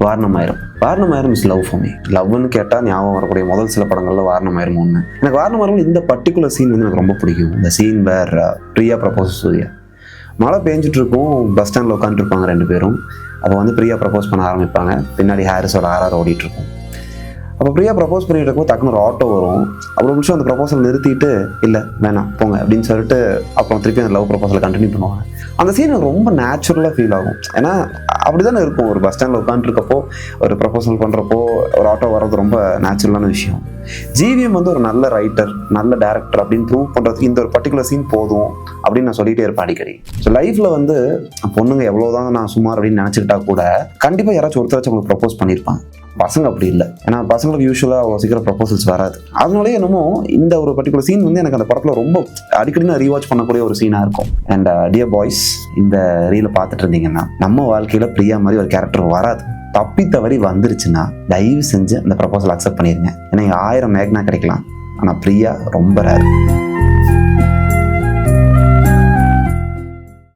Vaaranam Aayiram is love for me. லவ்னு கேட்டால் ஞாபகம் வரக்கூடிய முதல் சில படங்களில் வாரணமாயிரம் ஒன்று. எனக்கு வாரணமாயிரம் இந்த பர்டிகுலர் சீன் வந்து எனக்கு ரொம்ப பிடிக்கும். இந்த scene where Priya propose Surya. மழை பேஞ்சிட்டு இருக்கும், பஸ் ஸ்டாண்டில் உட்காந்துருப்பாங்க 2 பேரும். அப்போ வந்து பிரியா ப்ரப்போஸ் பண்ண ஆரம்பிப்பாங்க. பின்னாடி ஹாரிஸோட ஆர்ஆர் ஓடிட்டுருக்கும். அப்போ பிரியா ப்ரப்போஸ் பண்ணிட்டு இருக்கும், டக்குனு ஒரு ஆட்டோ வரும். அவ்வளோ நிமிஷம் அந்த ப்ரப்போசல் நிறுத்திட்டு இல்லை வேணாம் போங்க அப்படின்னு சொல்லிட்டு அப்புறம் திருப்பி அந்த லவ் ப்ரப்போசலை கண்டினியூ பண்ணுவாங்க. அந்த சீன் எனக்கு ரொம்ப நேச்சுரலாக ஃபீல் ஆகும். ஏன்னா அப்படி தானே இருக்கும், ஒரு பஸ் ஸ்டாண்டில் உட்காந்துருக்கப்போ ஒரு ப்ரப்போசல் பண்ணுறப்போ ஒரு ஆட்டோ வர்றது ரொம்ப நேச்சுரலான விஷயம். ஜிவிஎம் வந்து ஒரு நல்ல ரைட்டர், நல்ல டேரக்டர் அப்படின்னு ப்ரூவ் பண்ணுறதுக்கு இந்த ஒரு பர்டிகுலர் சீன் போதும் அப்படின்னு நான் சொல்லிகிட்டே இருப்பேன் அடிக்கடி. ஸோ லைஃப்பில் வந்து பொண்ணுங்க எவ்வளோதான் நான் சுமார் அப்படின்னு நினச்சிக்கிட்டா கூட கண்டிப்பாக யாராச்சும் ஒருத்தராச்சும் அவங்களுக்கு ப்ரப்போஸ் பண்ணியிருப்பாங்க. பசங்க அப்படி இல்லை, ஏன்னா பசங்களுக்கு யூஸ்வலாக அவ்வளோ சீக்கிரம் ப்ரப்போசல்ஸ் வராது. அதனாலே என்னமோ இந்த ஒரு பர்டிகுலர் சீன் வந்து எனக்கு அந்த படத்தில் ரொம்ப அடிக்கடி நான் ரீவாச் பண்ணக்கூடிய ஒரு சீனாக இருக்கும். அண்ட் டியர் பாய்ஸ், இந்த ரீலை பார்த்துட்டு இருந்தீங்கன்னா நம்ம வாழ்க்கையில் பிரியா மாதிரி ஒரு கேரக்டர் வராது. தப்பி தவறி வந்துருச்சுன்னா தயவு செஞ்சு அந்த ப்ரப்போசல் அக்செப்ட் பண்ணிடுங்க. ஏன்னா 1000 மேக்னா கிடைக்கலாம், ஆனால் பிரியா ரொம்ப ரேர்.